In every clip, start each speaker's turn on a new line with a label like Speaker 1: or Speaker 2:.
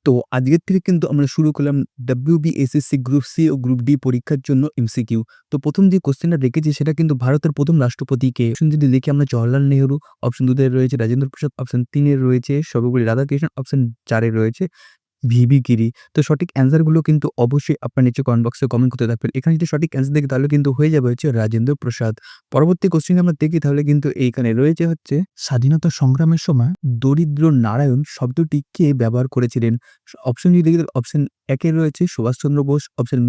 Speaker 1: তো আজকের থেকে কিন্তু আমরা শুরু করলাম WBSSC গ্রুপ সি ও গ্রুপ ডি পরীক্ষার জন্য এমসিকিউ। তো ১ম যে কোয়েশ্চেনটা রেখেছি সেটা কিন্তু ভারতের ১ম রাষ্ট্রপতি কে? অপশন যদি দেখি আমরা জওহরলাল নেহেরু, অপশন ২ তে রয়েছে রাজেন্দ্র প্রসাদ, অপশন ৩ এ রয়েছে সর্বপল্লী রাধাকৃষ্ণন, অপশন ৪ এ রয়েছে ভিভি গিরি। তো সঠিক অ্যান্সার গুলো কিন্তু অবশ্যই আপনার নিচে কমেন্ট বক্সে কমেন্ট করতে থাকবেন। এখানে যদি সঠিক অ্যান্সার দেখি তাহলে কিন্তু হয়ে যাবে হচ্ছে রাজেন্দ্র প্রসাদ। পরবর্তী কোয়েশ্চেন আমরা দেখি তাহলে কিন্তু এইখানে রয়েছে হচ্ছে স্বাধীনতা সংগ্রামের সময় দরিদ্র নারায়ণ শব্দটি কে ব্যবহার করেছিলেন? অপশন যদি দেখি তাহলে অপশন ১ এ রয়েছে সুভাষচন্দ্র বোস, অপশন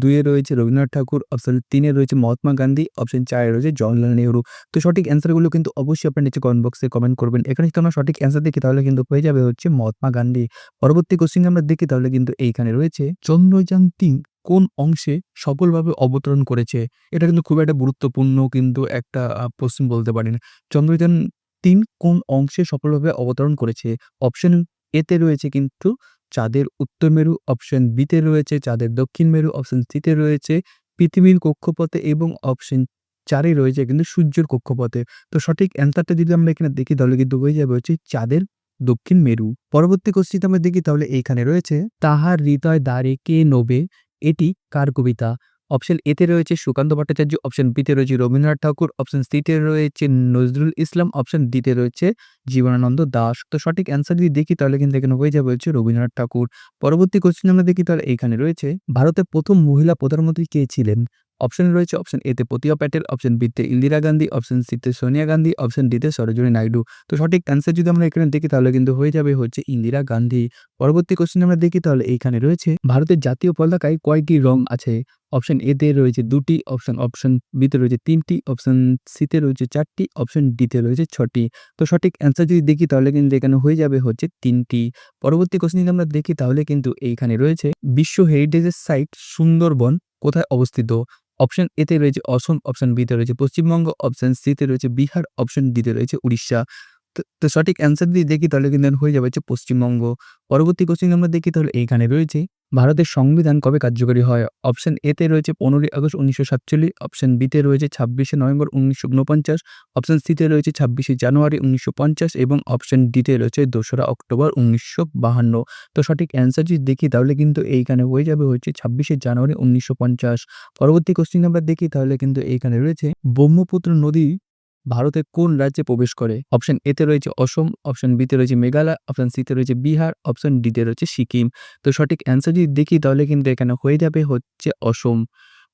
Speaker 1: ২ এ রয়েছে রবীন্দ্রনাথ ঠাকুর, অপশন ৩ এ রয়েছে মহাত্মা গান্ধী, অপশন ৪ এ রয়েছে জওহরলাল নেহরু। তো সঠিক অ্যান্সার গুলো কিন্তু অবশ্যই আপনার নিচে কমেন্ট বক্সে কমেন্ট করবেন। এখানে যদি আমরা সঠিক অ্যান্সার দেখি তাহলে কিন্তু হয়ে যাবে হচ্ছে মহাত্মা গান্ধী। পরবর্তী কোশ্চেন আমরা দেখি তাহলে কিন্তু এইখানে রয়েছে চন্দ্রযান-৩ কোন অংশে সফলভাবে অবতরণ করেছে? এটা কিন্তু খুব একটা গুরুত্বপূর্ণ কিন্তু একটা প্রশ্ন বলতে পারেন। চন্দ্রযান-৩ কোন অংশে সফলভাবে অবতরণ করেছে? অপশন এ তে রয়েছে কিন্তু চাঁদের উত্তর মেরু, অপশন বি তে রয়েছে চাঁদের দক্ষিণ মেরু, অপশন সি তে রয়েছে পৃথিবীর কক্ষপথে এবং অপশন ৪ এ রয়েছে কিন্তু সূর্যের কক্ষপথে। তো সঠিক অ্যান্সারটা যদি আমরা এখানে দেখি তাহলে কিন্তু হয়ে যাবে হচ্ছে চাঁদের দক্ষিণ মেরু। পরবর্তী কোশ্চেন আমরা দেখি তাহলে এইখানে রয়েছে তাহার হৃদয় দ্বারে কে নবে, এটি কার কবিতা? অপশন এ তে রয়েছে সুকান্ত ভট্টাচার্য, অপশন বি তে রয়েছে রবীন্দ্রনাথ ঠাকুর, অপশন সি তে রয়েছে নজরুল ইসলাম, অপশন ডি তে রয়েছে জীবনানন্দ দাশ। তো সঠিক অ্যান্সার যদি দেখি তাহলে কিন্তু এখানে হয়ে যাবে হচ্ছে রবীন্দ্রনাথ ঠাকুর। পরবর্তী কোশ্চেন আমরা দেখি তাহলে এইখানে রয়েছে ভারতের প্রথম মহিলা প্রধানমন্ত্রী কে ছিলেন? অপশনে রয়েছে অপশন এ তে প্রতিভা প্যাটেল, অপশন বি তে ইন্দিরা গান্ধী, অপশন সি তে সোনিয়া গান্ধী, অপশন ডি তে সরোজিনী নাইডু। তো সঠিক অ্যান্সার যদি আমরা এখানে দেখি তাহলে কিন্তু হয়ে যাবে হচ্ছে ইন্দিরা গান্ধী। পরবর্তী কোশ্চেন আমরা দেখি তাহলে এইখানে রয়েছে ভারতের জাতীয় পতাকায় কয়টি রং আছে? অপশন এ তে রয়েছে ২ টি, অপশন বি তে রয়েছে ৩ টি, অপশন সি তে রয়েছে ৪ টি, অপশন ডি তে রয়েছে ৬ টি। তো সঠিক অ্যান্সার যদি দেখি তাহলে কিন্তু এখানে হয়ে যাবে হচ্ছে ৩ টি। পরবর্তী কোশ্চেন যদি আমরা দেখি তাহলে কিন্তু এইখানে রয়েছে বিশ্ব হেরিটেজের সাইট সুন্দরবন কোথায় অবস্থিত? অপশন এ তে রয়েছে অসম, অপশন বি তে রয়েছে পশ্চিমবঙ্গ, অপশন সি তে রয়েছে বিহার, অপশন ডি তে রয়েছে উড়িষ্যা। তো সঠিক অ্যান্সার যদি দেখি তাহলে কিন্তু হয়ে যাবে হচ্ছে পশ্চিমবঙ্গ। পরবর্তী কোশ্চেন আমরা দেখি তাহলে এইখানে রয়েছে ভারতের সংবিধান কবে কার্যকরী হয়? অপশন এ তে রয়েছে ১৫ই আগস্ট ১৯৪৭, অপশন বি তে রয়েছে ২৬শে নভেম্বর ১৯৪৯, অপশন সি তে রয়েছে ২৬শে জানুয়ারি ১৯৫০ এবং অপশন ডি তে রয়েছে ২রা অক্টোবর ১৯৫২। তো সঠিক অ্যান্সার যদি দেখি তাহলে কিন্তু এইখানে হয়ে যাবে হচ্ছে ২৬শে জানুয়ারি ১৯৫০। পরবর্তী কোশ্চেন আমরা দেখি তাহলে কিন্তু এইখানে রয়েছে ব্রহ্মপুত্র নদী ভারতের কোন রাজ্যে প্রবেশ করে? অপশন এ তে রয়েছে অসম, অপশন বি তে রয়েছে মেঘালয়, অপশন সি তে রয়েছে বিহার, অপশন ডি তে রয়েছে সিকিম। তো সঠিক অ্যান্সার যদি দেখি তাহলে কিন্তু এখানে হয়ে যাবে হচ্ছে অসম।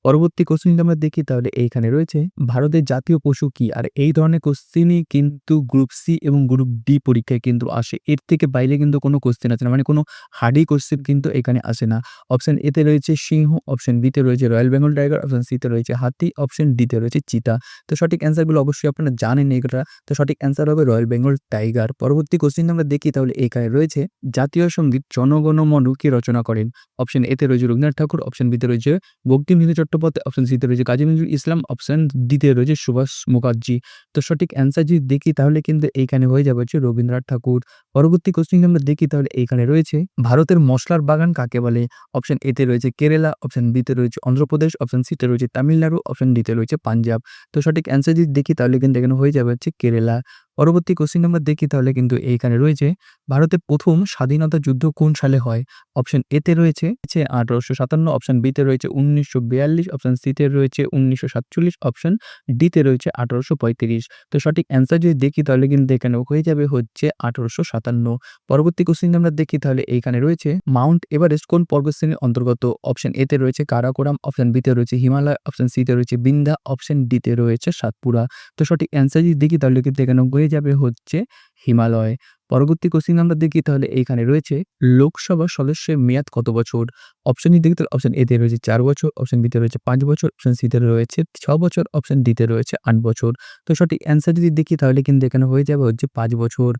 Speaker 1: পরবর্তী কোশ্চেন যদি আমরা দেখি তাহলে এইখানে রয়েছে ভারতের জাতীয় পশু কি? আর এই ধরনের কোশ্চেনই কিন্তু গ্রুপ সি এবং গ্রুপ ডি পরীক্ষায় কিন্তু আসে। এর থেকে বাইরে কিন্তু কোনো কোশ্চেন আসে না। মানে কোনো হার্ডি কোশ্চেন কিন্তু এখানে আসে না। অপশন এ তে রয়েছে সিংহ, অপশন বি তে রয়েছে royal Bengal tiger, option C তে রয়েছে হাতি, অপশন ডি তে রয়েছে চিতা। তো সঠিক অ্যান্সার গুলো অবশ্যই আপনারা জানেন এগুলা। তো সঠিক অ্যান্সার হবে রয়্যাল বেঙ্গল টাইগার। পরবর্তী কোশ্চেন আমরা দেখি তাহলে এখানে রয়েছে জাতীয় সঙ্গীত জনগণ মন কে রচনা করেন? অপশন এ তে রয়েছে রবীন্দ্রনাথ ঠাকুর, অপশন বি তে রয়েছে বঙ্কিমচন্দ্র চট্টোপাধ্যায়, অপশন সি তে রয়েছে কাজী নজরুল ইসলাম, অপশন ডি তে রয়েছে সুভাষ মুখার্জি। তো সঠিক অ্যান্সার যদি দেখি তাহলে কিন্তু এইখানে হয়ে যাবে হচ্ছে রবীন্দ্রনাথ ঠাকুর। পরবর্তী কোশ্চেন আমরা দেখি তাহলে এইখানে রয়েছে ভারতের মশলার বাগান কাকে বলে? অপশন এ তে রয়েছে কেরালা, অপশন বি তে রয়েছে অন্ধ্রপ্রদেশ, অপশন সি তে রয়েছে তামিলনাড়ু, অপশন ডি তে রয়েছে পাঞ্জাব। তো সঠিক অ্যান্সার যদি দেখি তাহলে কিন্তু এখানে হয়ে যাবে হচ্ছে কেরালা। পরবর্তী কোশ্চেন আমরা দেখি তাহলে কিন্তু এইখানে রয়েছে ভারতের প্রথম স্বাধীনতা যুদ্ধ কোন সালে হয়? অপশন এ তে রয়েছে ১৮৫৭, অপশন বি তে রয়েছে ১৯৪২, অপশন সি তে রয়েছে ১৯৪৭, অপশন ডি তে রয়েছে ১৮৩৫। তো সঠিক অ্যান্সার যদি দেখি তাহলে কিন্তু এখানে হয়ে যাবে হচ্ছে ১৮৫৭। পরবর্তী কোশ্চেন আমরা দেখি তাহলে এইখানে রয়েছে মাউন্ট এভারেস্ট কোন পর্বতশ্রেণীর অন্তর্গত? অপশন এ তে রয়েছে কারাকোরাম, অপশন বি তে রয়েছে হিমালয়, অপশন সি তে রয়েছে বিন্ধ্যা, অপশন ডি তে রয়েছে সাতপুরা। তো সঠিক অ্যান্সার যদি দেখি তাহলে কিন্তু এখানে হয়ে যাবে হচ্ছে হিমালয়। পরবর্তী কোশ্চেন আমরা দেখি তাহলে এইখানে রয়েছে লোকসভা সদস্যের মেয়াদ কত বছর? অপশন দেখি তাহলে অপশন এ তে রয়েছে ৪ বছর, অপশন বি তে রয়েছে ৫ বছর, অপশন সি তে রয়েছে ৬ বছর, অপশন ডি তে রয়েছে ৮ বছর। তো সঠিক অ্যান্সার যদি দেখি তাহলে কিন্তু এখানে হয়ে যাবে হচ্ছে ৫ বছর।